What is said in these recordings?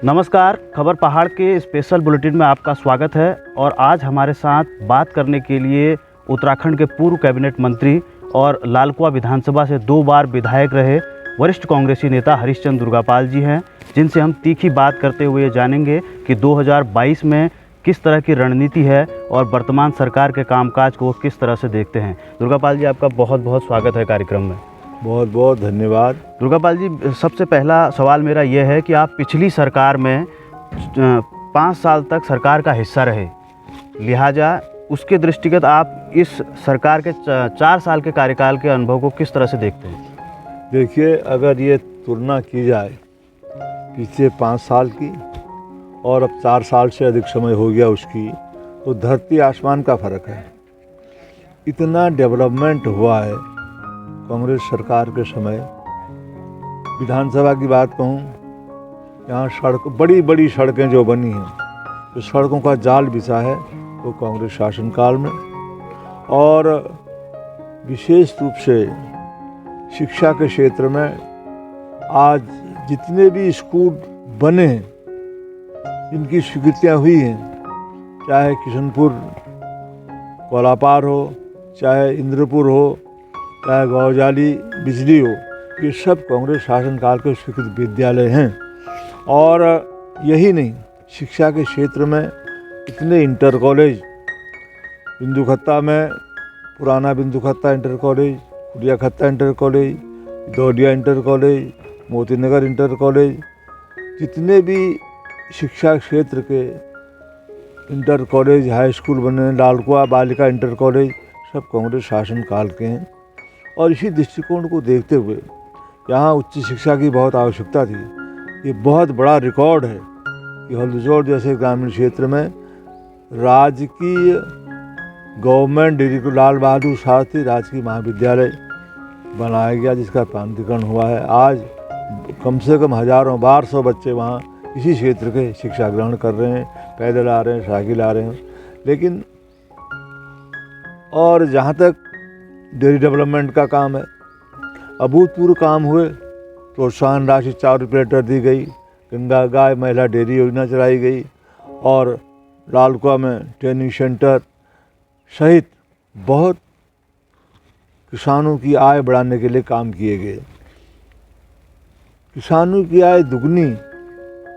नमस्कार, खबर पहाड़ के स्पेशल बुलेटिन में आपका स्वागत है। और आज हमारे साथ बात करने के लिए उत्तराखंड के पूर्व कैबिनेट मंत्री और लालकुआ विधानसभा से 2 बार विधायक रहे वरिष्ठ कांग्रेसी नेता हरीशचंद्र दुर्गापाल जी हैं, जिनसे हम तीखी बात करते हुए जानेंगे कि 2022 में किस तरह की रणनीति है और वर्तमान सरकार के कामकाज को किस तरह से देखते हैं। दुर्गापाल जी, आपका बहुत बहुत स्वागत है कार्यक्रम में। बहुत बहुत धन्यवाद। दुर्गापाल जी, सबसे पहला सवाल मेरा यह है कि आप पिछली सरकार में 5 साल तक सरकार का हिस्सा रहे, लिहाजा उसके दृष्टिगत आप इस सरकार के 4 साल के कार्यकाल के अनुभव को किस तरह से देखते हैं? देखिए, अगर ये तुलना की जाए पिछले 5 साल की और अब 4 साल से अधिक समय हो गया उसकी, तो धरती आसमान का फ़र्क है। इतना डेवलपमेंट हुआ है कांग्रेस सरकार के समय। विधानसभा की बात कहूँ, यहाँ बड़ी बड़ी सड़कें जो बनी हैं, तो सड़कों का जाल बिछा है वो कांग्रेस शासनकाल में। और विशेष रूप से शिक्षा के क्षेत्र में आज जितने भी स्कूल बने हैं, जिनकी स्वीकृतियाँ हुई हैं, चाहे किशनपुर कोलापार हो, चाहे इंद्रपुर हो, चाहे गौजाली बिजली हो, ये सब कांग्रेस शासनकाल के स्वीकृत विद्यालय हैं। और यही नहीं, शिक्षा के क्षेत्र में इतने इंटर कॉलेज, बिंदुखत्ता में पुराना Bindukhatta inter college, Khudiyakhatta inter college, Daudiya inter college, Motinagar inter college, जितने भी शिक्षा क्षेत्र के इंटर कॉलेज, हाई स्कूल बने, लालकुआ बालिका इंटर कॉलेज, सब कांग्रेस शासनकाल के हैं। और इसी दृष्टिकोण को देखते हुए यहाँ उच्च शिक्षा की बहुत आवश्यकता थी। ये बहुत बड़ा रिकॉर्ड है कि हल्दूचौड़ जैसे ग्रामीण क्षेत्र में राजकीय गवर्नमेंट डिग्री लाल बहादुर शास्त्री राजकीय महाविद्यालय बनाया गया, जिसका प्रांतीकरण हुआ है। आज कम से कम हजारों 1200 बच्चे वहाँ इसी क्षेत्र के शिक्षा ग्रहण कर रहे हैं, पैदल आ रहे हैं, साइकिल आ रहे हैं। लेकिन और जहाँ तक डेयरी डेवलपमेंट का काम है, अभूतपूर्व काम हुए। प्रोत्साहन राशि 4 रुपये लीटर दी गई, गंगा गाय महिला डेयरी योजना चलाई गई, और लालकुआ में ट्रेनिंग सेंटर सहित बहुत किसानों की आय बढ़ाने के लिए काम किए गए। किसानों की आय दुगनी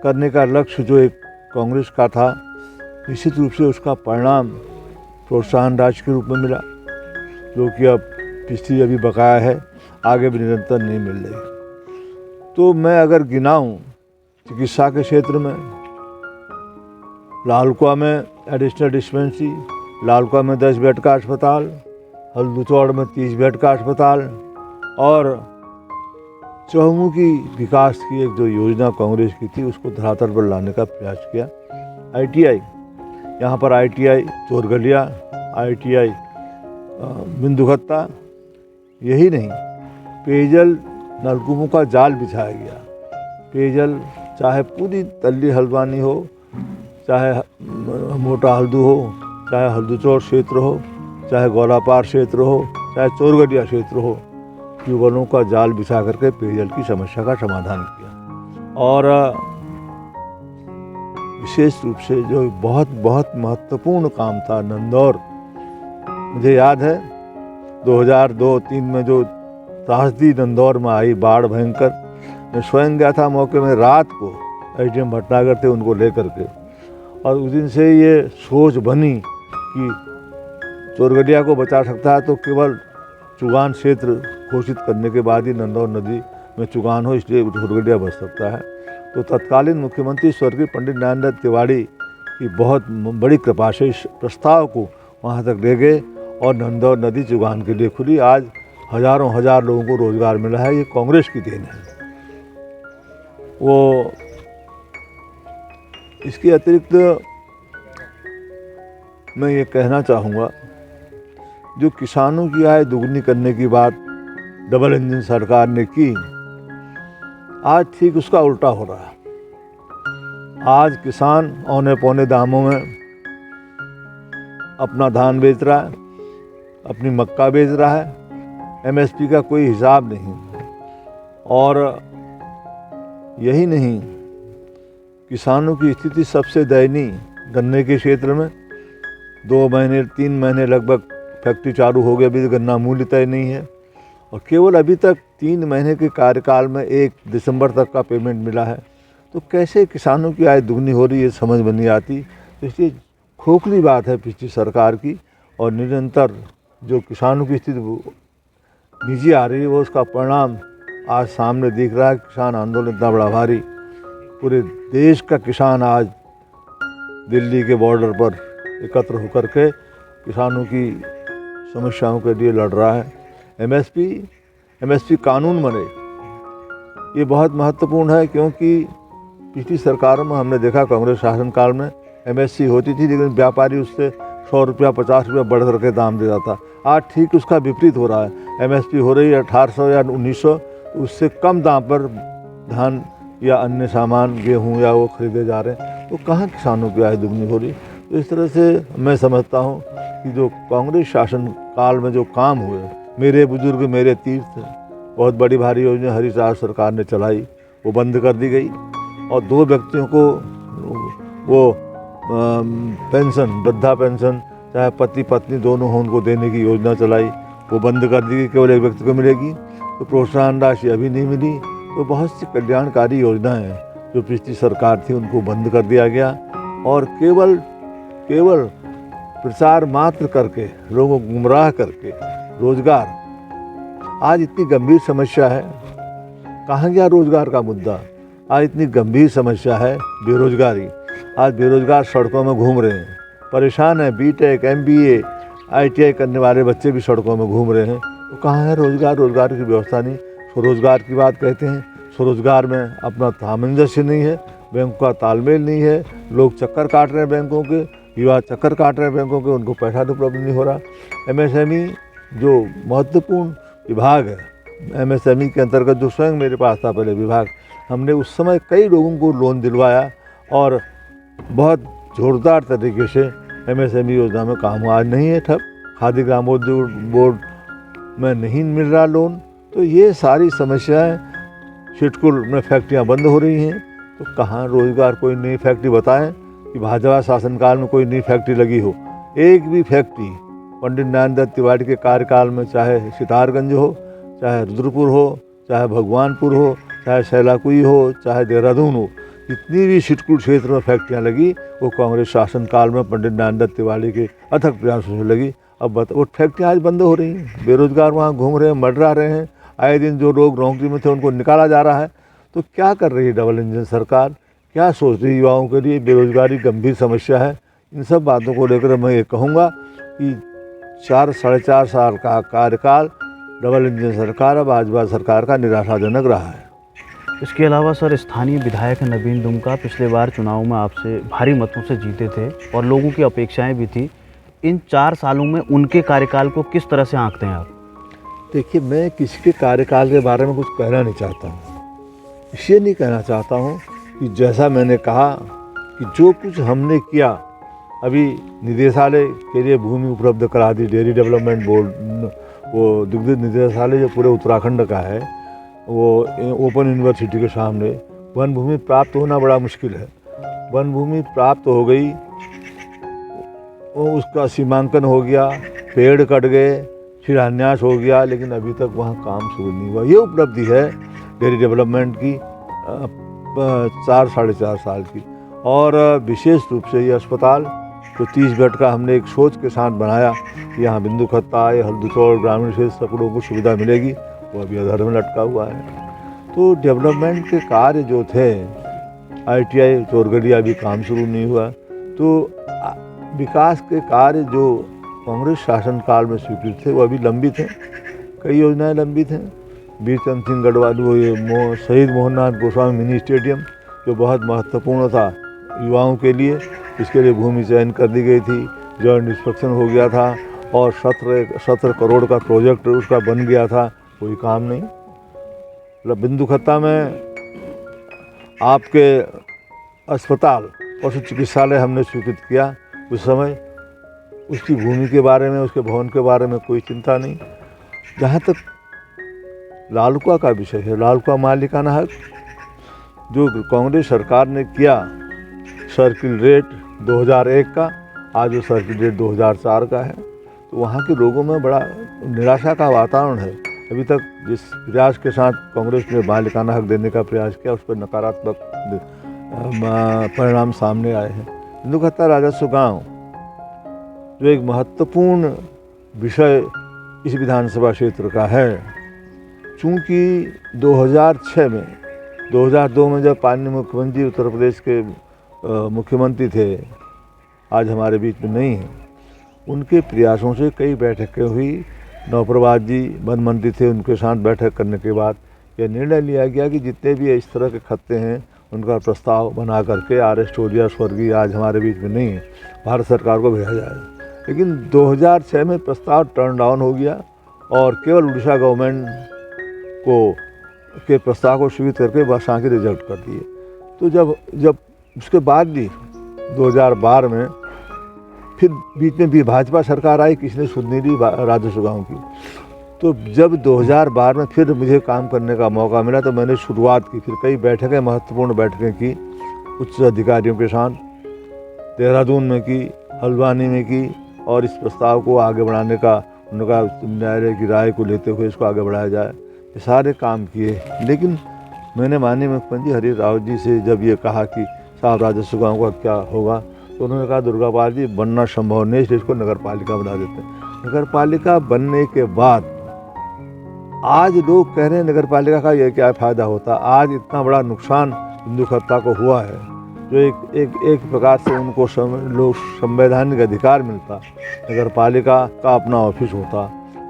करने का लक्ष्य जो एक कांग्रेस का था, निश्चित रूप से उसका परिणाम प्रोत्साहन राशि के रूप में मिला, जो कि अब पिछली अभी बकाया है, आगे भी निरंतर नहीं मिल रही। तो मैं अगर गिनाऊं, चिकित्सा के क्षेत्र में लालकुआ में एडिशनल डिस्पेंसरी, लालकुआ में 10 बेड का अस्पताल, हल्दूचौड़ में 30 बेड का अस्पताल, और चहुमुखी विकास की एक जो योजना कांग्रेस की थी, उसको धरातल पर लाने का प्रयास किया। ITI, यहाँ पर ITI चोरगलिया, ITI बिंदुखत्ता, यही नहीं, पेयजल नलकूपों का जाल बिछाया गया। पेयजल चाहे पूरी तल्ली हल्द्वानी हो, चाहे मोटा हल्दू हो, चाहे हल्दूचौड़ क्षेत्र हो, चाहे गोलापार क्षेत्र हो, चाहे चोरगलिया क्षेत्र हो, ट्यूबवेलों का जाल बिछा करके पेयजल की समस्या का समाधान किया। और विशेष रूप से जो बहुत बहुत महत्वपूर्ण काम था, नंदौर, मुझे याद है 2002-03 में जो त्रासदी नंदौर में आई, बाढ़ भयंकर, मैं स्वयं गया था मौके में रात को, SDM भटनागर थे उनको लेकर के। और उस दिन से ये सोच बनी कि चोरगलिया को बचा सकता है तो केवल चुगान क्षेत्र घोषित करने के बाद ही नंदौर नदी में चुगान हो, इसलिए चोरगलिया बच सकता है। तो तत्कालीन मुख्यमंत्री स्वर्गीय पंडित नरेंद्र तिवारी की बहुत बड़ी कृपा से इस प्रस्ताव को वहाँ तक ले गए और नंदौर नदी चुगान के लिए खुली। आज हजारों हजार लोगों को रोजगार मिला है, ये कांग्रेस की देन है। वो इसके अतिरिक्त मैं ये कहना चाहूँगा, जो किसानों की आय दुगनी करने की बात डबल इंजन सरकार ने की, आज ठीक उसका उल्टा हो रहा है। आज किसान औने पौने दामों में अपना धान बेच रहा है, अपनी मक्का बेच रहा है, MSP का कोई हिसाब नहीं। और यही नहीं, किसानों की स्थिति सबसे दयनीय। गन्ने के क्षेत्र में 2 महीने 3 महीने लगभग फैक्ट्री चालू हो गई, अभी गन्ना मूल्य तय नहीं है और केवल अभी तक 3 महीने के कार्यकाल में 1 दिसंबर तक का पेमेंट मिला है। तो कैसे किसानों की आय दुगनी हो रही है, समझ में नहीं आती। तो इसलिए खोखली बात है पिछली सरकार की, और निरंतर जो किसानों की स्थिति नीचे आ रही है वो उसका परिणाम आज सामने दिख रहा है। किसान आंदोलन इतना बड़ा भारी, पूरे देश का किसान आज दिल्ली के बॉर्डर पर एकत्र होकर के किसानों की समस्याओं के लिए लड़ रहा है। एमएसपी कानून बने, ये बहुत महत्वपूर्ण है, क्योंकि पिछली सरकारों में हमने देखा कांग्रेस शासनकाल में एमएसपी होती थी, लेकिन व्यापारी उससे 100 रुपया 50 रुपया बढ़ करके दाम दे जाता। आज ठीक उसका विपरीत हो रहा है। एमएसपी हो रही है 1800 या 1900, उससे कम दाम पर धान या अन्य सामान गेहूँ या वो खरीदे जा रहे हैं। तो कहाँ किसानों की आय दुगनी हो रही। तो इस तरह से मैं समझता हूँ कि जो कांग्रेस शासन काल में जो काम हुए, मेरे बुजुर्ग मेरे तीर्थ, बहुत बड़ी भारी योजना हरीश रावत सरकार ने चलाई, वो बंद कर दी गई। और 2 व्यक्तियों को वो पेंशन, वृद्धा पेंशन, चाहे पति पत्नी दोनों हों, उनको देने की योजना चलाई, वो बंद कर दी गई, केवल एक व्यक्ति को मिलेगी। तो प्रोत्साहन राशि अभी नहीं मिली। तो बहुत सी कल्याणकारी योजनाएं जो पिछली सरकार थी उनको बंद कर दिया गया, और केवल प्रचार मात्र करके, लोगों को गुमराह करके रोजगार, आज इतनी गंभीर समस्या है, कहाँ गया रोजगार का मुद्दा। आज इतनी गंभीर समस्या है बेरोजगारी, आज बेरोजगार सड़कों में घूम रहे हैं, परेशान है। बीटेक MBA ITI करने वाले बच्चे भी सड़कों में घूम रहे हैं। तो कहाँ है रोजगार? रोजगार की व्यवस्था नहीं। स्वरोजगार की बात कहते हैं, स्वरोजगार में अपना सामंजस्य नहीं है, बैंक का तालमेल नहीं है, लोग चक्कर काट रहे हैं बैंकों के, युवा चक्कर काट रहे हैं बैंकों के, उनको पैसा उपलब्ध नहीं हो रहा। MSME जो महत्वपूर्ण विभाग है, MSME के अंतर्गत जो स्वयं मेरे पास था पहले विभाग, हमने उस समय कई लोगों को लोन दिलवाया और बहुत जोरदार तरीके से MSME योजना में काम आज नहीं है ठप। खादी ग्रामोद्योग बोर्ड में नहीं मिल रहा लोन। तो ये सारी समस्याएं, सिडकुल में फैक्ट्रियां बंद हो रही हैं। तो कहाँ रोजगार? कोई नई फैक्ट्री बताएं कि भाजपा शासनकाल में कोई नई फैक्ट्री लगी हो। एक भी फैक्ट्री पंडित नरेंद्र दत्त तिवारी के कार्यकाल में, चाहे सितारगंज हो, चाहे रुद्रपुर हो, चाहे भगवानपुर हो, चाहे सैलाकुई हो, चाहे देहरादून हो, जितनी भी सिडकुल क्षेत्र में फैक्ट्रियाँ लगी वो कांग्रेस शासनकाल में पंडित नरेंद्र दत्त तिवारी के अथक प्रयासों से लगी। अब वो फैक्ट्रियाँ आज बंद हो रही हैं, बेरोजगार वहाँ घूम रहे हैं, मर्डरा रहे हैं। आए दिन जो लोग नौकरी में थे उनको निकाला जा रहा है। तो क्या कर रही है डबल इंजन सरकार? क्या सोच रही है युवाओं के लिए? बेरोजगारी गंभीर समस्या है। इन सब बातों को लेकर मैं ये कहूँगा कि 4 साढ़े 4 साल का कार्यकाल डबल इंजन सरकार, अब भाजपा सरकार का निराशाजनक रहा है। इसके अलावा सर, स्थानीय विधायक नवीन दुमका पिछले बार चुनाव में आपसे भारी मतों से जीते थे और लोगों की अपेक्षाएं भी थी। इन 4 सालों में उनके कार्यकाल को किस तरह से आंकते हैं आप? देखिए, मैं किसी के कार्यकाल के बारे में कुछ कहना नहीं चाहता हूँ। इसलिए नहीं कहना चाहता हूँ कि जैसा मैंने कहा कि जो कुछ हमने किया, अभी निदेशालय के लिए भूमि उपलब्ध करा दी, डेयरी डेवलपमेंट बोर्ड, वो दुग्ध निदेशालय जो पूरे उत्तराखंड का है, वो ओपन यूनिवर्सिटी के सामने। वन भूमि प्राप्त होना बड़ा मुश्किल है, वन भूमि प्राप्त हो गई, उसका सीमांकन हो गया, पेड़ कट गए, शिलान्यास हो गया, लेकिन अभी तक वहाँ काम शुरू नहीं हुआ। ये उपलब्धि है डेयरी डेवलपमेंट की 4 साढ़े 4 साल की। और विशेष रूप से ये अस्पताल जो 30 बेड का हमने एक सोच के साथ बनाया कि यहाँ बिंदु खत्ता, हल्दुचौड़ ग्रामीण क्षेत्र सब लोगों को सुविधा मिलेगी, वो अभी अधर में लटका हुआ है। तो डेवलपमेंट के कार्य जो थे, ITI चोरगलिया अभी काम शुरू नहीं हुआ। तो विकास के कार्य जो कांग्रेस शासनकाल में स्वीकृत थे वो अभी लंबित हैं, कई योजनाएं लंबित हैं। वीर चंद सिंह गढ़वाल, वो ये शहीद मोहननाथ गोस्वामी मिनी स्टेडियम जो बहुत महत्वपूर्ण था युवाओं के लिए, इसके लिए भूमि चयन कर दी गई थी, जॉइंट इंस्पेक्शन हो गया था और 17 करोड़ का प्रोजेक्ट उसका बन गया था, कोई काम नहीं। मतलब बिंदु खत्ता में आपके अस्पताल पशु चिकित्सालय हमने स्वीकृत किया, उस समय उसकी भूमि के बारे में, उसके भवन के बारे में कोई चिंता नहीं। जहाँ तक लालकुआ का विषय है, लालकुआ मालिकाना हक, जो कांग्रेस सरकार ने किया सर्किल रेट 2001 का, आज वो सर्किल रेट 2004 का है। तो वहाँ के लोगों में बड़ा निराशा का वातावरण है। अभी तक जिस प्रयास के साथ कांग्रेस ने मालिकाना हक देने का प्रयास किया, उस पर नकारात्मक परिणाम सामने आए हैं। तेंदुलखत्ता राजस्व गांव जो एक महत्वपूर्ण विषय इस विधानसभा क्षेत्र का है, चूँकि 2006 में 2002 में जब पानी मुख्यमंत्री उत्तर प्रदेश के मुख्यमंत्री थे, आज हमारे बीच में नहीं हैं, उनके प्रयासों से कई बैठकें हुई। नौप्रभात जी वन मंत्री थे, उनके साथ बैठक करने के बाद यह निर्णय लिया गया कि जितने भी इस तरह के खत्ते हैं उनका प्रस्ताव बना करके RS टोरिया स्वर्गीय आज हमारे बीच में नहीं है, भारत सरकार को भेजा जाए। लेकिन 2006 में प्रस्ताव टर्न डाउन हो गया और केवल उड़ीसा गवर्नमेंट के प्रस्ताव को स्वीकृत करके बस आके रिजेक्ट कर दिए। तो जब उसके बाद भी 2012 में फिर बीच में भी भाजपा सरकार आई, किसी ने सुध नहीं दी राजस्व गाँव की। तो जब 2012 में फिर मुझे काम करने का मौका मिला तो मैंने शुरुआत की, फिर कई बैठकें, महत्वपूर्ण बैठकें की उच्च अधिकारियों के साथ, देहरादून में की, हल्द्वानी में की, और इस प्रस्ताव को आगे बढ़ाने का उनका न्यायालय की राय को लेते हुए इसको आगे बढ़ाया जाए, ये सारे काम किए। लेकिन मैंने माननीय मुख्यमंत्री हरीश रावत जी से जब ये कहा कि साहब राजस्व गाँव का क्या होगा, तो उन्होंने कहा दुर्गापाल जी बनना संभव नहीं, इसलिए इसको नगर पालिका बना देते हैं। नगर पालिका बनने के बाद आज लोग कह रहे हैं नगर पालिका का ये क्या फ़ायदा होता। आज इतना बड़ा नुकसान तेंदुलखत्ता को हुआ है, जो एक प्रकार से उनको लोग संवैधानिक अधिकार मिलता। नगर पालिका का अपना ऑफिस होता,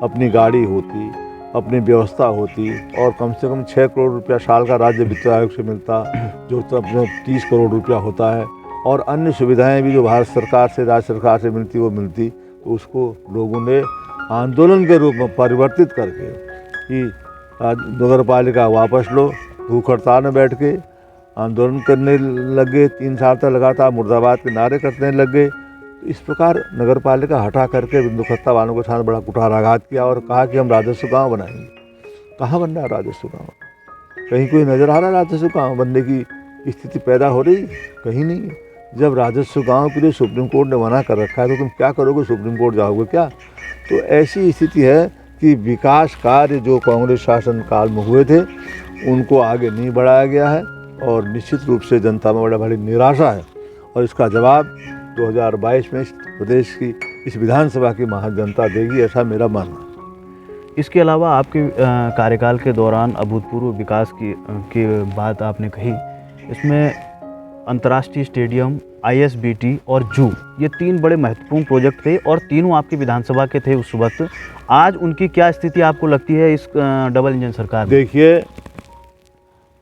अपनी गाड़ी होती, अपनी व्यवस्था होती, और कम से कम 6 करोड़ रुपया साल का राज्य वित्त आयोग से मिलता, जो तब 30 करोड़ रुपया होता है, और अन्य सुविधाएं भी जो भारत सरकार से, राज्य सरकार से मिलती वो मिलती। तो उसको लोगों ने आंदोलन के रूप में परिवर्तित करके कि नगर पालिका वापस लो, भूख हड़ताल में बैठ के आंदोलन करने लगे। 3 साल तक लगातार मुर्दाबाद के नारे करने लगे। तो इस प्रकार नगर पालिका हटा करके तेंदुलखत्ता वालों के साथ बड़ा कुठाराघात किया और कहा कि हम राजस्व गाँव बनाएंगे। कहाँ बन रहा है राजस्व गाँव? कहीं कोई नज़र आ रहा है राजस्व गाँव बनने की स्थिति पैदा हो रही? कहीं नहीं। जब राजस्व गाँव के लिए सुप्रीम कोर्ट ने मना कर रखा है तो तुम क्या करोगे? सुप्रीम कोर्ट जाओगे क्या? तो ऐसी स्थिति है कि विकास कार्य जो कांग्रेस शासन काल में हुए थे उनको आगे नहीं बढ़ाया गया है, और निश्चित रूप से जनता में बड़ी निराशा है, और इसका जवाब 2022 में प्रदेश की इस विधानसभा की महाजनता देगी, ऐसा मेरा मानना है। इसके अलावा आपके कार्यकाल के दौरान अभूतपूर्व विकास की बात आपने कही, इसमें अंतर्राष्ट्रीय स्टेडियम, ISBT और जू, ये 3 बड़े महत्वपूर्ण प्रोजेक्ट थे और तीनों आपकी विधानसभा के थे उस वक्त। आज उनकी क्या स्थिति आपको लगती है इस डबल इंजन सरकार में? देखिए,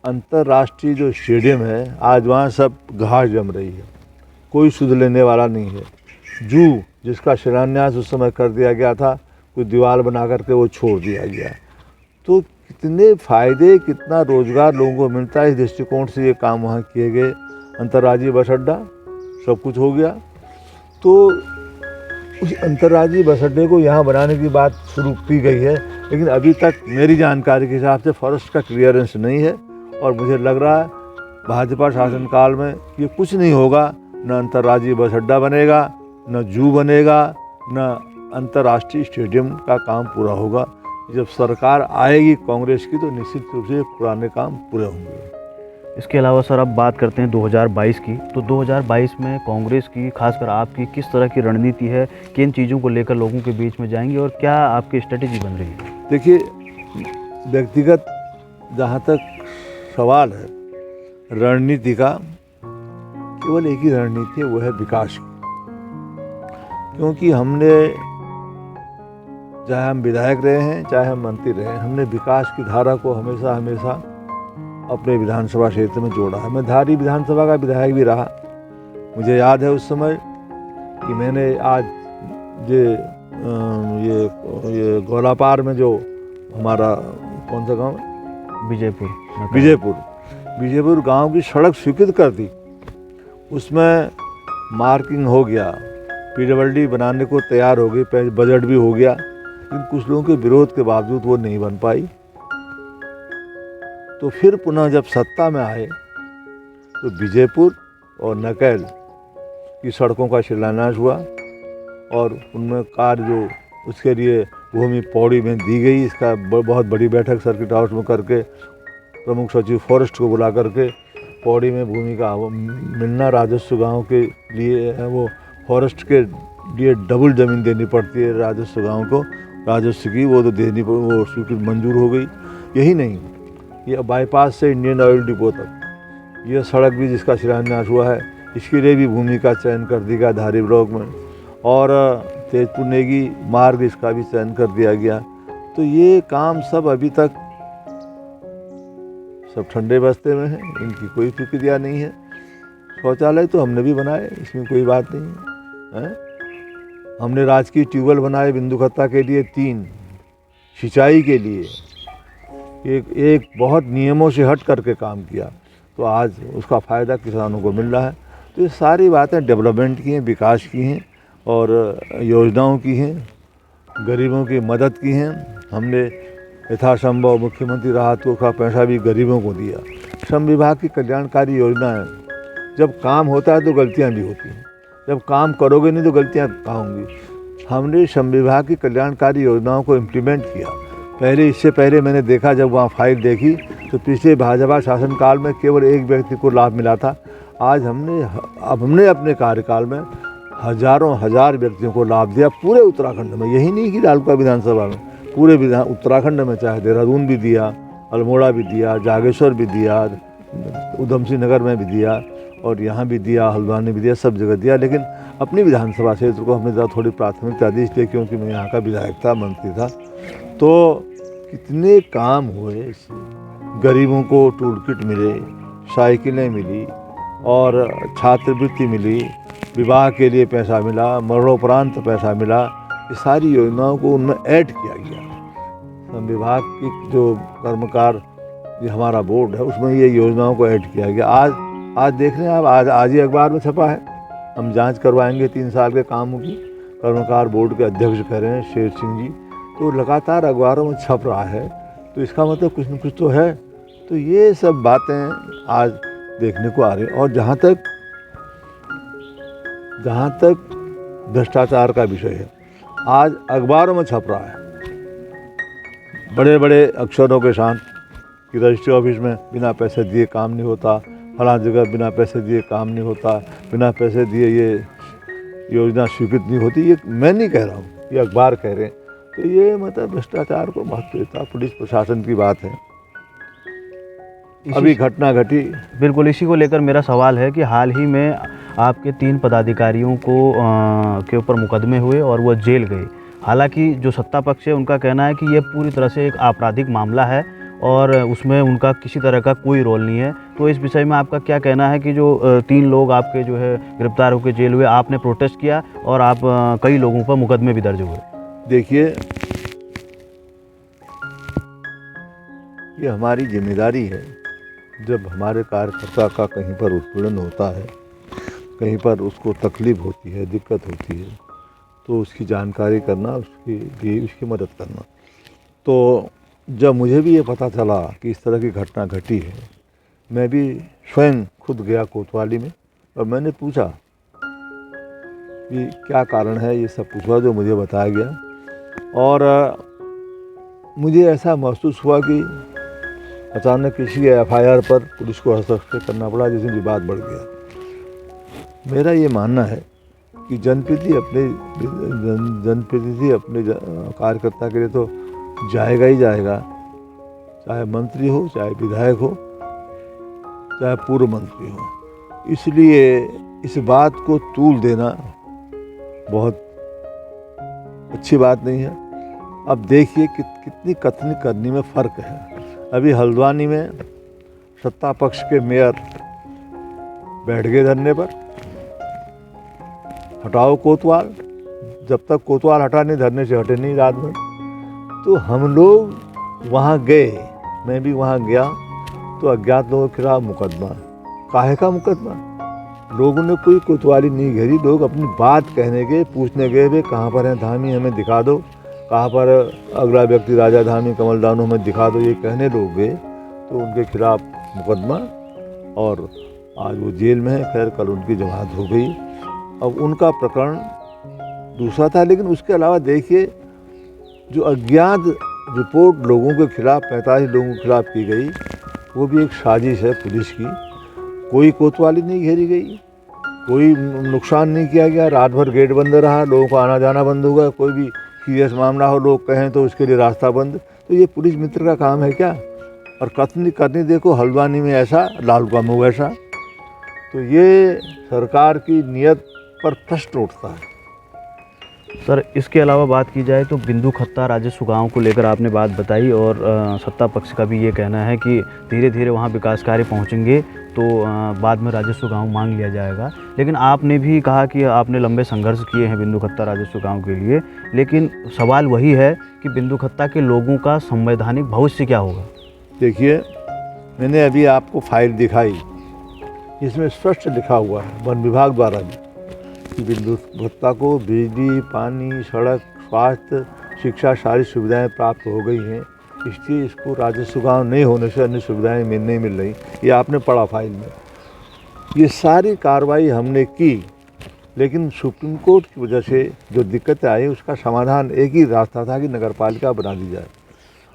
अंतर्राष्ट्रीय जो स्टेडियम है आज वहाँ सब घास जम रही है, कोई सुध लेने वाला नहीं है। जू जिसका शिलान्यास उस समय कर दिया गया था, कोई दीवार बना करके वो छोड़ दिया गया। तो कितने फ़ायदे, कितना रोज़गार लोगों को मिलता है, इस दृष्टिकोण से ये काम वहाँ किए गए। अंतर्राज्यीय बस अड्डा, सब कुछ हो गया। तो उस अंतर्राज्यीय बस अड्डे को यहाँ बनाने की बात शुरू की गई है, लेकिन अभी तक मेरी जानकारी के हिसाब से फॉरेस्ट का क्लियरेंस नहीं है, और मुझे लग रहा है भाजपा शासनकाल में ये कुछ नहीं होगा। न अंतर्राज्यीय बस अड्डा बनेगा, न जू बनेगा, न अंतर्राष्ट्रीय स्टेडियम का काम पूरा होगा। जब सरकार आएगी कांग्रेस की तो निश्चित रूप से पुराने काम पूरे होंगे। इसके अलावा सर, अब बात करते हैं 2022 की, तो 2022 में कांग्रेस की, खासकर आपकी, किस तरह की रणनीति है, किन चीज़ों को लेकर लोगों के बीच में जाएंगे और क्या आपकी स्ट्रेटेजी बन रही है? देखिए, व्यक्तिगत जहाँ तक सवाल है रणनीति का, केवल एक ही रणनीति है, वो है विकास की। क्योंकि हमने, चाहे हम विधायक रहे हैं चाहे हम मंत्री रहे हैं, हमने विकास की धारा को हमेशा हमेशा अपने विधानसभा क्षेत्र में जोड़ा है। मैं धारी विधानसभा का विधायक भी रहा। मुझे याद है उस समय कि मैंने आज ये गोलापार में जो हमारा कौन सा गांव है, विजयपुर गांव की सड़क स्वीकृत कर दी। उसमें मार्किंग हो गया, PWD बनाने को तैयार हो गई, बजट भी हो गया, लेकिन कुछ लोगों के विरोध के बावजूद वो नहीं बन पाई। तो फिर पुनः जब सत्ता में आए तो विजयपुर और नकैल की सड़कों का शिलान्यास हुआ और उनमें कार्य जो उसके लिए भूमि पौड़ी में दी गई। इसका बहुत बड़ी बैठक सर्किट हाउस में करके प्रमुख सचिव फॉरेस्ट को बुला करके पौड़ी में भूमि का मिलना राजस्व गांव के लिए है, वो फॉरेस्ट के लिए डबल ज़मीन देनी पड़ती है राजस्व गांव को, राजस्व की वो तो देनी वो स्वीकृति मंजूर हो गई। यही नहीं, ये बाईपास से इंडियन ऑयल डिपो तक ये सड़क भी जिसका शिलान्यास हुआ है, इसके लिए भी भूमि का चयन कर दिया गया धारी ब्लॉक में, और तेजपुर नेगी मार्ग इसका भी चयन कर दिया गया। तो ये काम सब अभी तक सब ठंडे बस्ते में है, इनकी कोई प्रक्रिया नहीं है। शौचालय तो हमने भी बनाए, इसमें कोई बात नहीं है। हमने राजकीय ट्यूबवेल बनाए बिंदुखत्ता के लिए 3, सिंचाई के लिए एक बहुत नियमों से हट करके काम किया, तो आज उसका फ़ायदा किसानों को मिल रहा है। तो ये सारी बातें डेवलपमेंट की हैं, विकास की हैं और योजनाओं की हैं, गरीबों की मदद की हैं। हमने यथासंभव मुख्यमंत्री राहत का पैसा भी गरीबों को दिया। श्रम विभाग की कल्याणकारी योजनाएं, जब काम होता है तो गलतियां भी होती हैं, जब काम करोगे नहीं तो गलतियां कहाँ होंगी। हमने श्रम विभाग की कल्याणकारी योजनाओं को इम्प्लीमेंट किया। इससे पहले मैंने देखा, जब वहाँ फाइल देखी तो पिछले भाजपा शासनकाल में केवल एक व्यक्ति को लाभ मिला था। आज हमने अपने कार्यकाल में हजारों हजार व्यक्तियों को लाभ दिया पूरे उत्तराखंड में। यही नहीं कि लालकुआ विधानसभा में, पूरे उत्तराखंड में, चाहे देहरादून भी दिया, अल्मोड़ा भी दिया, जागेश्वर भी दिया, उधम सिंह नगर में भी दिया और यहाँ भी दिया, हल्द्वानी भी दिया, सब जगह दिया। लेकिन अपनी विधानसभा क्षेत्र को हमने ज़्यादा थोड़ी प्राथमिकता दी, इसलिए क्योंकि मैं यहाँ का विधायक था, मंत्री था। तो कितने काम हुए इससे, गरीबों को टूल किट मिले, साइकिलें मिली और छात्रवृत्ति मिली, विवाह के लिए पैसा मिला, मरणोपरांत पैसा मिला। ये सारी योजनाओं को उनमें ऐड किया गया। श्रम विभाग की जो कर्मकार, ये हमारा बोर्ड है, उसमें ये योजनाओं को ऐड किया गया। आज देख रहे हैं आप, आज ही अखबार में छपा है, हम जांच करवाएंगे 3 साल के कामों की। कर्मकार बोर्ड के अध्यक्ष कह रहे हैं शेर सिंह जी, तो लगातार अखबारों में छप रहा है, तो इसका मतलब कुछ न कुछ तो है। तो ये सब बातें आज देखने को आ रही हैं। और जहाँ तक भ्रष्टाचार का विषय है, आज अखबारों में छप रहा है बड़े बड़े अक्षरों के साथ कि रजिस्ट्री ऑफिस में बिना पैसे दिए काम नहीं होता, फलां जगह बिना पैसे दिए काम नहीं होता, बिना पैसे दिए ये योजना स्वीकृत नहीं होती। ये मैं नहीं कह रहा हूँ, ये अखबार कह रहे हैं। तो ये मतलब भ्रष्टाचार को महत्व देता है, पुलिस प्रशासन की बात है। अभी घटना घटी, बिल्कुल इसी को लेकर मेरा सवाल है कि हाल ही में आपके 3 पदाधिकारियों के ऊपर मुकदमे हुए और वो जेल गए। हालांकि जो सत्ता पक्ष है उनका कहना है कि ये पूरी तरह से एक आपराधिक मामला है और उसमें उनका किसी तरह का कोई रोल नहीं है। तो इस विषय में आपका क्या कहना है कि जो 3 लोग आपके जो है गिरफ्तार होकर जेल हुए, आपने प्रोटेस्ट किया और आप कई लोगों पर मुकदमे भी दर्ज हुए? देखिए, ये हमारी जिम्मेदारी है, जब हमारे कार्यकर्ता का कहीं पर उत्पीड़न होता है, कहीं पर उसको तकलीफ होती है, दिक्कत होती है, तो उसकी जानकारी करना, उसकी मदद करना। तो जब मुझे भी ये पता चला कि इस तरह की घटना घटी है, मैं भी स्वयं खुद गया कोतवाली में और मैंने पूछा कि क्या कारण है, ये सब पूछा जो मुझे बताया गया। और मुझे ऐसा महसूस हुआ कि अचानक किसी FIR पर पुलिस को हस्तक्षेप करना पड़ा, जिसमें विवाद बढ़ गया। मेरा ये मानना है कि जनप्रतिनिधि अपने कार्यकर्ता के लिए तो जाएगा ही जाएगा, चाहे मंत्री हो, चाहे विधायक हो, चाहे पूर्व मंत्री हो। इसलिए इस बात को तूल देना बहुत अच्छी बात नहीं है। अब देखिए कितनी कथनी करनी में फ़र्क है। अभी हल्द्वानी में सत्ता पक्ष के मेयर बैठ गए धरने पर, हटाओ कोतवाल, जब तक कोतवाल हटा नहीं धरने से हटे नहीं रात में। तो हम लोग वहाँ गए, मैं भी वहाँ गया, तो अज्ञात लोगों के खिलाफ मुकदमा। काहे का मुकदमा? लोगों ने कोई कोतवाली नहीं घेरी, लोग अपनी बात कहने गए, पूछने गए वे कहाँ पर हैं धामी, हमें दिखा दो, कहाँ पर अगला व्यक्ति राजा धामी कमलदानों में दिखा दो, ये कहने लोग गए, तो उनके खिलाफ मुकदमा और आज वो जेल में है। खैर कल उनकी जमानत हो गई। अब उनका प्रकरण दूसरा था, लेकिन उसके अलावा देखिए जो अज्ञात रिपोर्ट लोगों के खिलाफ 45 लोगों के खिलाफ की गई, वो भी एक साजिश है पुलिस की। कोई कोतवाली नहीं घेरी गई, कोई नुकसान नहीं किया गया, रात भर गेट बंद रहा, लोगों का आना जाना बंद हो गया। कोई भी सीरियस मामला हो, लोग कहें तो उसके लिए रास्ता बंद। तो ये पुलिस मित्र का काम है क्या? और कथनी करनी देखो, हल्द्वानी में ऐसा, लालकुआ में वैसा। तो ये सरकार की नीयत पर प्रश्न उठता है। सर, इसके अलावा बात की जाए तो बिंदु खत्ता राजस्व गांव को लेकर आपने बात बताई, और सत्ता पक्ष का भी ये कहना है कि धीरे धीरे वहाँ विकास कार्य पहुँचेंगे तो बाद में राजस्व गांव मांग लिया जाएगा। लेकिन आपने भी कहा कि आपने लंबे संघर्ष किए हैं बिंदु खत्ता राजस्व गांव के लिए, लेकिन सवाल वही है कि बिंदु खत्ता के लोगों का संवैधानिक भविष्य क्या होगा? देखिए, मैंने अभी आपको फाइल दिखाई, इसमें स्पष्ट लिखा हुआ है वन विभाग द्वारा भी कि बिंदु खत्ता को बिजली, पानी, सड़क, स्वास्थ्य, शिक्षा सारी सुविधाएं प्राप्त हो गई हैं, इसलिए इसको राजस्व गांव नहीं होने से अन्य सुविधाएं नहीं मिल रही। ये आपने पढ़ा फाइल में। ये सारी कार्रवाई हमने की, लेकिन सुप्रीम कोर्ट की वजह से जो दिक्कतें आई उसका समाधान एक ही रास्ता था कि नगर पालिका बना दी जाए।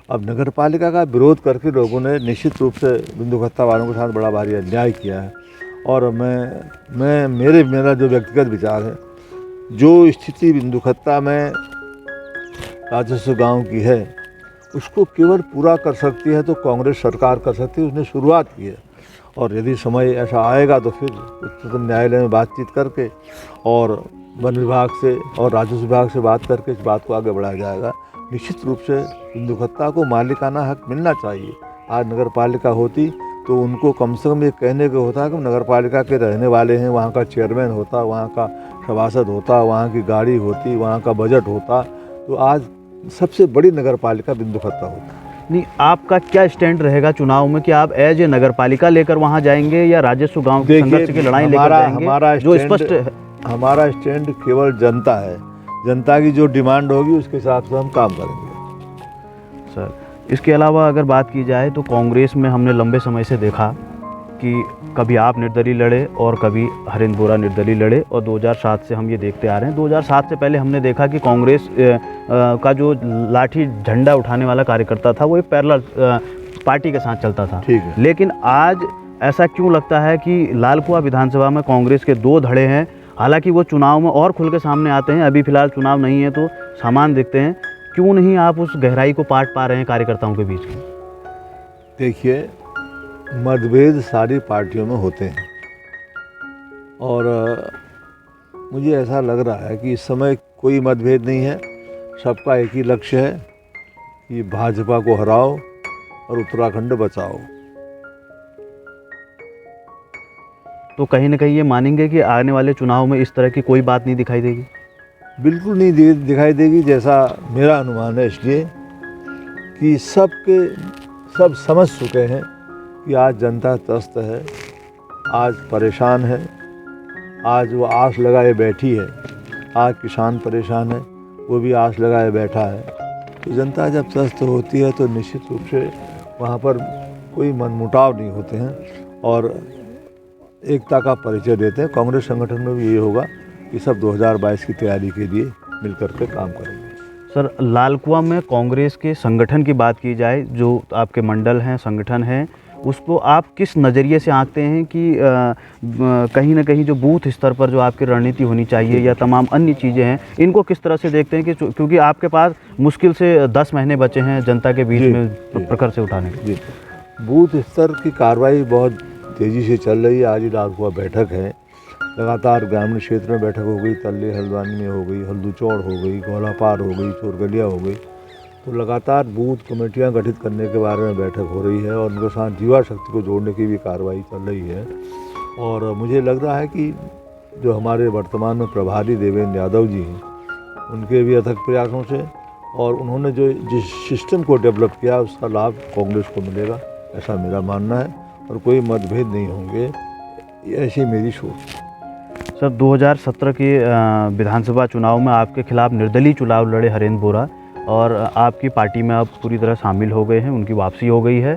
अब नगर पालिका का विरोध करके लोगों ने निश्चित रूप से बिंदु खत्ता वालों के साथ बड़ा भारी अन्याय किया है। और मेरा जो व्यक्तिगत विचार है, जो स्थिति बिंदु खत्ता में राजस्व गांव की है उसको केवल पूरा कर सकती है तो कांग्रेस सरकार कर सकती है। उसने शुरुआत की है, और यदि समय ऐसा आएगा तो फिर उच्चतम न्यायालय में बातचीत करके और वन विभाग से और राजस्व विभाग से बात करके इस बात को आगे बढ़ाया जाएगा। निश्चित रूप से बिंदु खत्ता को मालिकाना हक मिलना चाहिए। आज नगर पालिका होती तो उनको कम से कम ये कहने को होता कि नगर पालिका के रहने वाले हैं, वहाँ का चेयरमैन होता, वहाँ का सभासद होता, वहाँ की गाड़ी होती, वहाँ का बजट होता, तो आज सबसे बड़ी नगर पालिका बिंदु खत्ता होती। नहीं, आपका क्या स्टैंड रहेगा चुनाव में कि आप एज ए नगर पालिका लेकर वहाँ जाएंगे या राजस्व गांव की संघर्ष की लड़ाई लेकर जाएंगे? जो स्पष्ट है, हमारा स्टैंड केवल जनता है। जनता की जो डिमांड होगी उसके हिसाब से हम काम करेंगे। सर, इसके अलावा अगर बात की जाए तो कांग्रेस में हमने लंबे समय से देखा कि कभी आप निर्दलीय लड़े और कभी हरेंद्र बोरा निर्दलीय लड़े, और 2007 से हम ये देखते आ रहे हैं। 2007 से पहले हमने देखा कि कांग्रेस का जो लाठी झंडा उठाने वाला कार्यकर्ता था वो एक पैरेलल पार्टी के साथ चलता था। ठीक है। लेकिन आज ऐसा क्यों लगता है कि लालकुआ विधानसभा में कांग्रेस के दो धड़े हैं? हालांकि वो चुनाव में और खुल के सामने आते हैं, अभी फिलहाल चुनाव नहीं है तो सामान देखते हैं। क्यों नहीं आप उस गहराई को पाट पा रहे हैं कार्यकर्ताओं के बीच में? देखिए, मतभेद सारी पार्टियों में होते हैं, और मुझे ऐसा लग रहा है कि इस समय कोई मतभेद नहीं है। सबका एक ही लक्ष्य है कि भाजपा को हराओ और उत्तराखंड बचाओ। तो कहीं ना कहीं ये मानेंगे कि आने वाले चुनाव में इस तरह की कोई बात नहीं दिखाई देगी? बिल्कुल नहीं दिखाई देगी, जैसा मेरा अनुमान है, इसलिए कि सब समझ चुके हैं कि आज जनता त्रस्त है, आज परेशान है, आज वो आस लगाए बैठी है। आज किसान परेशान है, वो भी आस लगाए बैठा है। तो जनता जब त्रस्त होती है तो निश्चित रूप से वहाँ पर कोई मनमुटाव नहीं होते हैं और एकता का परिचय देते हैं। कांग्रेस संगठन में भी ये होगा कि सब 2022 की तैयारी के लिए मिलकर के काम करेंगे। सर, लालकुआ में कांग्रेस के संगठन की बात की जाए, जो आपके मंडल हैं, संगठन हैं, उसको आप किस नज़रिए से आंकते हैं कि कहीं ना कहीं जो बूथ स्तर पर जो आपकी रणनीति होनी चाहिए या तमाम अन्य चीज़ें हैं, इनको किस तरह से देखते हैं कि क्योंकि आपके पास मुश्किल से 10 महीने बचे हैं जनता के बीच में प्रखर से उठाने के? जी, बूथ स्तर की कार्रवाई बहुत तेज़ी से चल रही है। आज ही लालकुआ बैठक है, लगातार ग्रामीण क्षेत्र में बैठक हो गई, तल्ले हल्द्वानी में हो गई, हल्दूचौड़ हो गई, गोलापार हो गई, चोरगलिया हो गई। तो लगातार बूथ कमेटियां गठित करने के बारे में बैठक हो रही है और उनके साथ युवा शक्ति को जोड़ने की भी कार्रवाई चल रही है। और मुझे लग रहा है कि जो हमारे वर्तमान में प्रभारी देवेंद्र यादव जी हैं, उनके भी अथक प्रयासों से और उन्होंने जो जिस सिस्टम को डेवलप किया उसका लाभ कांग्रेस को मिलेगा, ऐसा मेरा मानना है। और कोई मतभेद नहीं होंगे, ऐसी मेरी सोच। सर, 2017 के विधानसभा चुनाव में आपके खिलाफ निर्दलीय चुनाव लड़े हरेंद्र बोरा और आपकी पार्टी में आप पूरी तरह शामिल हो गए हैं, उनकी वापसी हो गई है।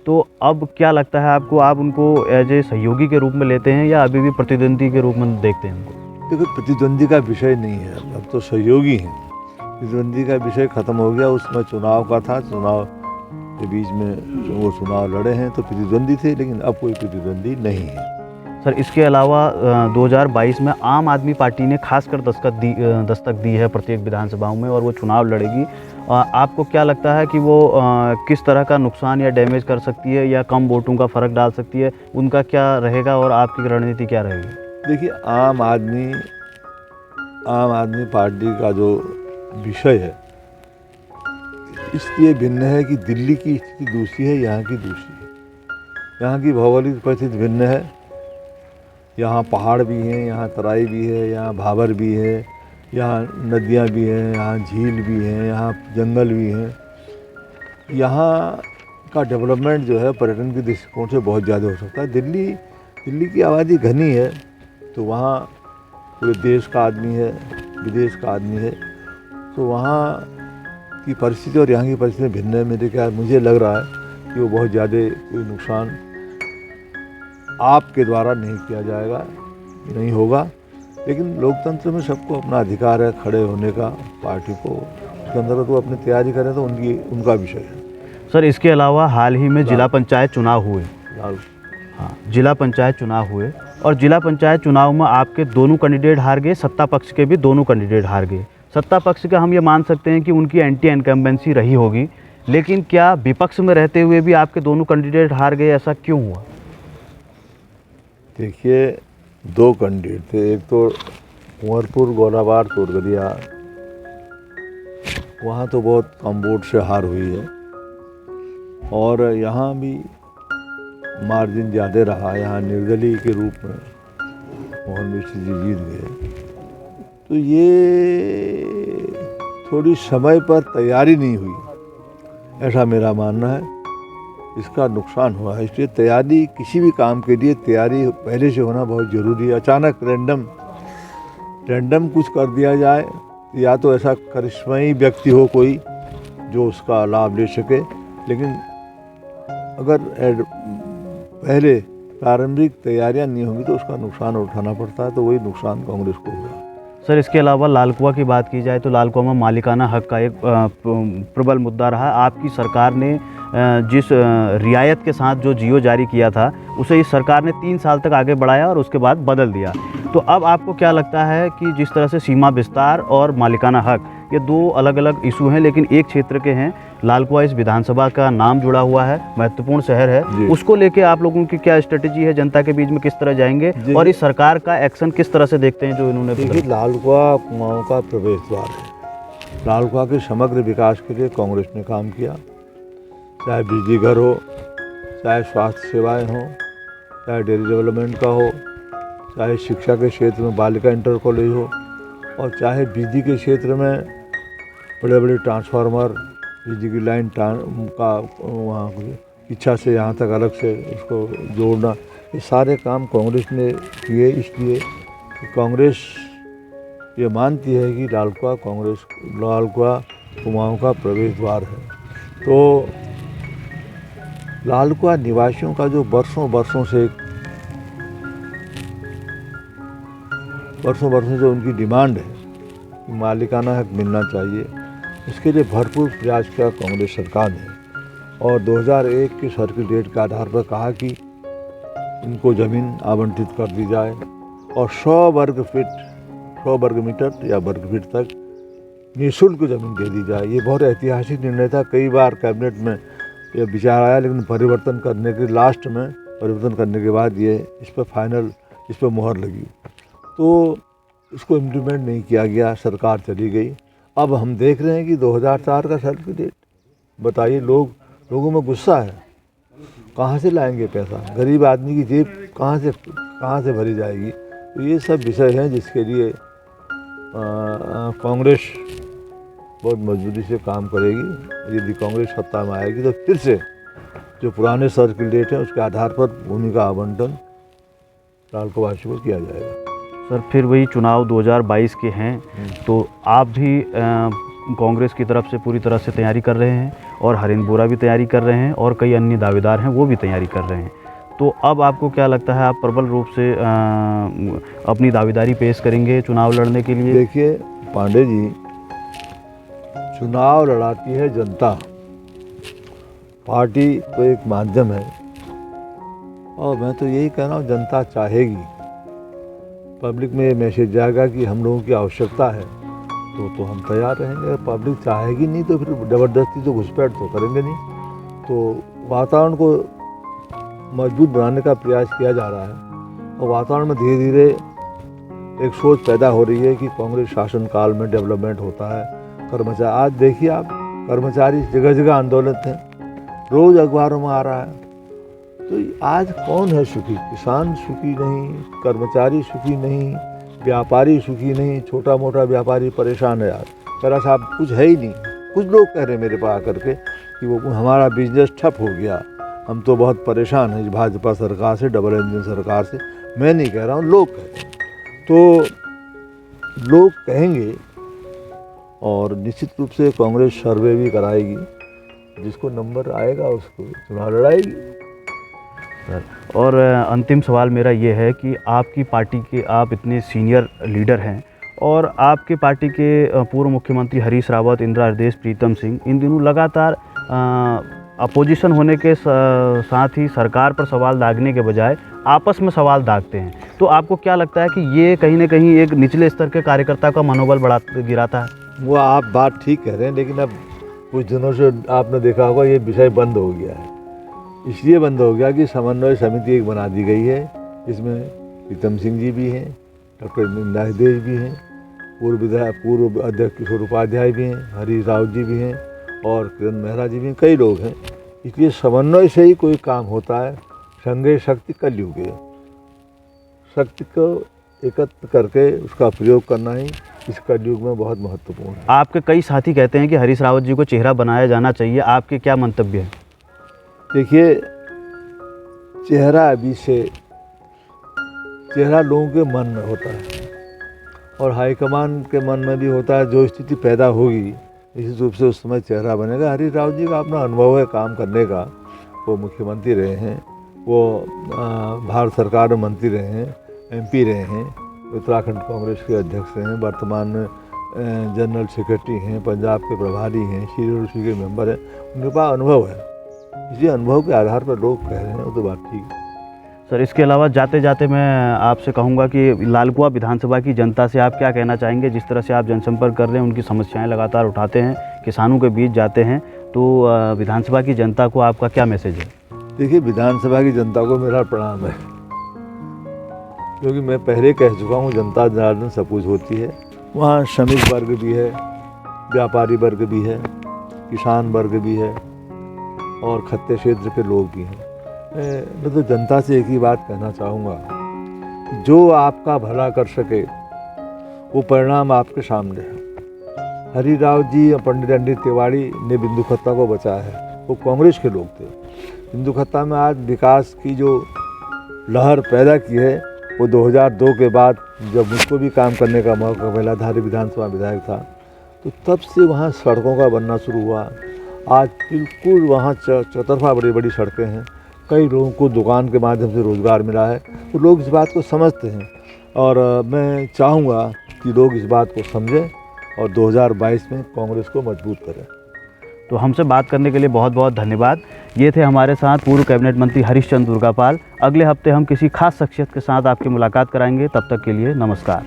तो अब क्या लगता है आपको, आप उनको एज ए सहयोगी के रूप में लेते हैं या अभी भी प्रतिद्वंदी के रूप में देखते हैं उनको? देखो, प्रतिद्वंदी का विषय नहीं है, अब तो सहयोगी हैं। प्रतिद्वंदी का विषय खत्म हो गया, उसमें चुनाव का था, चुनाव के बीच में वो चुनाव लड़े हैं तो प्रतिद्वंदी थे, लेकिन अब कोई प्रतिद्वंदी नहीं है। सर, इसके अलावा 2022 में आम आदमी पार्टी ने खासकर दस्तक दी है प्रत्येक विधानसभाओं में और वो चुनाव लड़ेगी। आपको क्या लगता है कि वो किस तरह का नुकसान या डैमेज कर सकती है या कम वोटों का फ़र्क डाल सकती है? उनका क्या रहेगा और आपकी रणनीति क्या रहेगी? देखिए, आम आदमी पार्टी का जो विषय है इसलिए भिन्न है कि दिल्ली की स्थिति दूसरी है, यहाँ की दूसरी है। यहाँ की भौगोलिक परिस्थिति भिन्न है, यहाँ पहाड़ भी हैं, यहाँ तराई भी है, यहाँ भाबर भी है, यहाँ नदियाँ भी हैं, यहाँ झील भी हैं, यहाँ जंगल भी हैं। यहाँ का डेवलपमेंट जो है पर्यटन के दृष्टिकोण से बहुत ज़्यादा हो सकता है। दिल्ली की आबादी घनी है, तो वहाँ पूरे देश का आदमी है, विदेश का आदमी है, तो वहाँ की परिस्थिति और यहाँ की परिस्थिति भिन्न है। मुझे लग रहा है कि वो बहुत ज़्यादा कोई नुकसान आपके द्वारा नहीं किया जाएगा, नहीं होगा। लेकिन लोकतंत्र में सबको अपना अधिकार है खड़े होने का, पार्टी को उसके अंदर तो अपनी तैयारी करें तो उनका विषय है। सर, इसके अलावा हाल ही में जिला पंचायत चुनाव हुए। हाँ, जिला पंचायत चुनाव हुए और जिला पंचायत चुनाव में आपके दोनों कैंडिडेट हार गए, सत्ता पक्ष के भी दोनों कैंडिडेट हार गए। सत्ता पक्ष का हम ये मान सकते हैं कि उनकी एंटी इनकम्बेंसी रही होगी, लेकिन क्या विपक्ष में रहते हुए भी आपके दोनों कैंडिडेट हार गए, ऐसा क्यों हुआ? देखिए, दो कैंडिडेट थे, एक तो कुंवरपुर गोलाबार चोरगलिया, वहाँ तो बहुत कम वोट से हार हुई है और यहाँ भी मार्जिन ज़्यादा रहा। यहाँ निर्दलीय के रूप में मोहन मिश्र जी जीत गए। तो ये थोड़ी समय पर तैयारी नहीं हुई, ऐसा मेरा मानना है, इसका नुकसान हुआ है। इसलिए तैयारी, किसी भी काम के लिए तैयारी पहले से होना बहुत ज़रूरी है। अचानक रैंडम कुछ कर दिया जाए, या तो ऐसा करिश्माई व्यक्ति हो कोई जो उसका लाभ ले सके, लेकिन अगर पहले प्रारंभिक तैयारियां नहीं होंगी तो उसका नुकसान उठाना पड़ता है, तो वही नुकसान कांग्रेस को हुआ। सर, इसके अलावा लाल कुआं की बात की जाए तो लाल कुआं में मालिकाना हक का एक प्रबल मुद्दा रहा। आपकी सरकार ने जिस रियायत के साथ जो जियो जारी किया था उसे इस सरकार ने 3 साल तक आगे बढ़ाया और उसके बाद बदल दिया। तो अब आपको क्या लगता है कि जिस तरह से सीमा विस्तार और मालिकाना हक, ये दो अलग अलग इशू हैं लेकिन एक क्षेत्र के हैं, लाल कुआं इस विधानसभा का नाम जुड़ा हुआ है, महत्वपूर्ण शहर है, उसको लेके आप लोगों की क्या स्ट्रेटेजी है? जनता के बीच में किस तरह जाएंगे और इस सरकार का एक्शन किस तरह से देखते हैं जो इन्होंने? देखिए, लाल कुआं कुआओं का प्रवेश द्वार है। लाल कुआं के समग्र विकास के लिए कांग्रेस ने काम किया, चाहे बिजली घर हो, चाहे स्वास्थ्य सेवाएं हो, चाहे डेयरी डेवलपमेंट का हो, चाहे शिक्षा के क्षेत्र में बालिका इंटर कॉलेज हो, और चाहे बिजली के क्षेत्र में बड़े बड़े ट्रांसफार्मर, बिजली की लाइन का वहाँ इच्छा से यहाँ तक अलग से उसको जोड़ना, ये सारे काम कांग्रेस ने किए। इसलिए कांग्रेस ये मानती है कि लाल कुआं कुआं का प्रवेश द्वार है। तो लाल कुआं निवासियों का जो वर्षों से जो उनकी डिमांड है कि मालिकाना हक मिलना चाहिए, इसके लिए भरपूर प्रयास किया कांग्रेस सरकार ने और 2001 के सर्किल रेट के आधार पर कहा कि इनको ज़मीन आवंटित कर दी जाए और 100 वर्ग मीटर या वर्ग फीट तक निःशुल्क ज़मीन दे दी जाए। ये बहुत ऐतिहासिक निर्णय था। कई बार कैबिनेट में यह विचार आया, लेकिन परिवर्तन करने के बाद ये इस पर मुहर लगी, तो इसको इम्प्लीमेंट नहीं किया गया, सरकार चली गई। अब हम देख रहे हैं कि 2004 का सर्टिफिकेट, बताइए, लोगों में गुस्सा है, कहाँ से लाएंगे पैसा, गरीब आदमी की जेब कहाँ से भरी जाएगी। तो ये सब विषय हैं जिसके लिए कांग्रेस बहुत मजबूती से काम करेगी। यदि कांग्रेस सत्ता में आएगी तो फिर से जो पुराने सर्किल रेट है उसके आधार पर भूमि का आवंटन लाल कुआं को किया जाएगा। सर, फिर वही चुनाव 2022 के हैं, तो आप भी कांग्रेस की तरफ से पूरी तरह से तैयारी कर रहे हैं और हरेंद्र बोरा भी तैयारी कर रहे हैं और कई अन्य दावेदार हैं वो भी तैयारी कर रहे हैं। तो अब आपको क्या लगता है, आप प्रबल रूप से अपनी दावेदारी पेश करेंगे चुनाव लड़ने के लिए? देखिए पांडे जी, चुनाव लड़ाती है जनता, पार्टी तो एक माध्यम है। और मैं तो यही कह रहा हूँ, जनता चाहेगी, पब्लिक में ये मैसेज जाएगा कि हम लोगों की आवश्यकता है तो हम तैयार रहेंगे। पब्लिक चाहेगी नहीं तो फिर ज़बरदस्ती तो घुसपैठ तो करेंगे नहीं। तो वातावरण को मजबूत बनाने का प्रयास किया जा रहा है और वातावरण में धीरे धीरे एक सोच पैदा हो रही है कि कांग्रेस शासनकाल में डेवलपमेंट होता है। कर्मचारी, आज देखिए आप, कर्मचारी जगह जगह आंदोलन थे, रोज़ अखबारों में आ रहा है। तो आज कौन है सुखी? किसान सुखी नहीं, कर्मचारी सुखी नहीं, व्यापारी सुखी नहीं, छोटा मोटा व्यापारी परेशान है। यार मेरा साहब कुछ है ही नहीं। कुछ लोग कह रहे हैं मेरे पास आकर के कि वो हमारा बिजनेस ठप हो गया, हम तो बहुत परेशान हैं भाजपा सरकार से, डबल इंजन सरकार से। मैं नहीं कह रहा हूँ, लोग कह रहे हैं। तो लोग कहेंगे और निश्चित रूप से कांग्रेस सर्वे भी कराएगी, जिसको नंबर आएगा उसको चुनाव लड़ाएगी। और अंतिम सवाल मेरा ये है कि आपकी पार्टी के, आप इतने सीनियर लीडर हैं और आपके पार्टी के पूर्व मुख्यमंत्री हरीश रावत, इंदिरा हृदय, प्रीतम सिंह इन दिनों लगातार अपोजिशन होने के साथ ही सरकार पर सवाल दागने के बजाय आपस में सवाल दागते हैं। तो आपको क्या लगता है कि ये कहीं ना कहीं एक निचले स्तर के कार्यकर्ता का मनोबल गिराता है? वो आप बात ठीक कह रहे हैं, लेकिन अब कुछ दिनों से आपने देखा होगा ये विषय बंद हो गया है। इसलिए बंद हो गया कि समन्वय समिति एक बना दी गई है, जिसमें प्रीतम सिंह जी भी हैं, डॉक्टर इंदिरा हृदय भी हैं, पूर्व अध्यक्ष किशोर उपाध्याय भी हैं, हरीश रावत जी भी हैं और किरण मेहरा जी भी हैं, कई लोग हैं। इसलिए समन्वय से ही कोई काम होता है। संघे शक्ति कलयुग है, शक्ति को एकत्र करके उसका प्रयोग करना ही इस कलयुग में बहुत महत्वपूर्ण है। आपके कई साथी कहते हैं कि हरीश रावत जी को चेहरा बनाया जाना चाहिए, आपके क्या मंतव्य है? देखिए, चेहरा अभी से, चेहरा लोगों के मन में होता है और हाईकमान के मन में भी होता है। जो स्थिति पैदा होगी निश्चित रूप से उस समय चेहरा बनेगा। हरीश रावत जी का अपना अनुभव है काम करने का, वो मुख्यमंत्री रहे हैं, वो भारत सरकार में मंत्री रहे हैं, MP रहे हैं, उत्तराखंड कांग्रेस के अध्यक्ष हैं, वर्तमान में जनरल सेक्रेटरी हैं, पंजाब के प्रभारी हैं, CRC के मेंबर हैं, उनके पास अनुभव है। इसी अनुभव के आधार पर लोग कह रहे हैं, वो तो बात ठीक है। सर, इसके अलावा जाते जाते मैं आपसे कहूँगा कि लालकुआ विधानसभा की जनता से आप क्या कहना चाहेंगे? जिस तरह से आप जनसंपर्क कर रहे हैं, उनकी समस्याएं लगातार उठाते हैं, किसानों के बीच जाते हैं, तो विधानसभा की जनता को आपका क्या मैसेज है? देखिए, विधानसभा की जनता को मेरा प्रणाम है, क्योंकि मैं पहले कह चुका हूँ जनता जनार्दन सब कुछ होती है। वहाँ श्रमिक वर्ग भी है, व्यापारी वर्ग भी है, किसान वर्ग भी है और खत्ते क्षेत्र के लोग भी हैं। मैं तो जनता से एक ही बात कहना चाहूँगा, जो आपका भला कर सके वो परिणाम आपके सामने है। हरीश रावत जी और पंडित रणजीत तिवारी ने बिंदुखत्ता को बचाया है, वो कांग्रेस के लोग थे। बिंदुखत्ता में आज विकास की जो लहर पैदा की है वो 2002 के बाद, जब मुझको भी काम करने का मौका मिला, धारी विधानसभा विधायक था, तो तब से वहाँ सड़कों का बनना शुरू हुआ। आज बिल्कुल वहाँ चौतरफा बड़ी बड़ी सड़कें हैं, कई लोगों को दुकान के माध्यम से रोज़गार मिला है। तो लोग इस बात को समझते हैं और मैं चाहूँगा कि लोग इस बात को समझें और 2022 में कांग्रेस को मजबूत करें। तो हमसे बात करने के लिए बहुत बहुत धन्यवाद। ये थे हमारे साथ पूर्व कैबिनेट मंत्री हरीश चंद्र दुर्गापाल। अगले हफ्ते हम किसी खास शख्सियत के साथ आपकी मुलाकात कराएंगे। तब तक के लिए नमस्कार।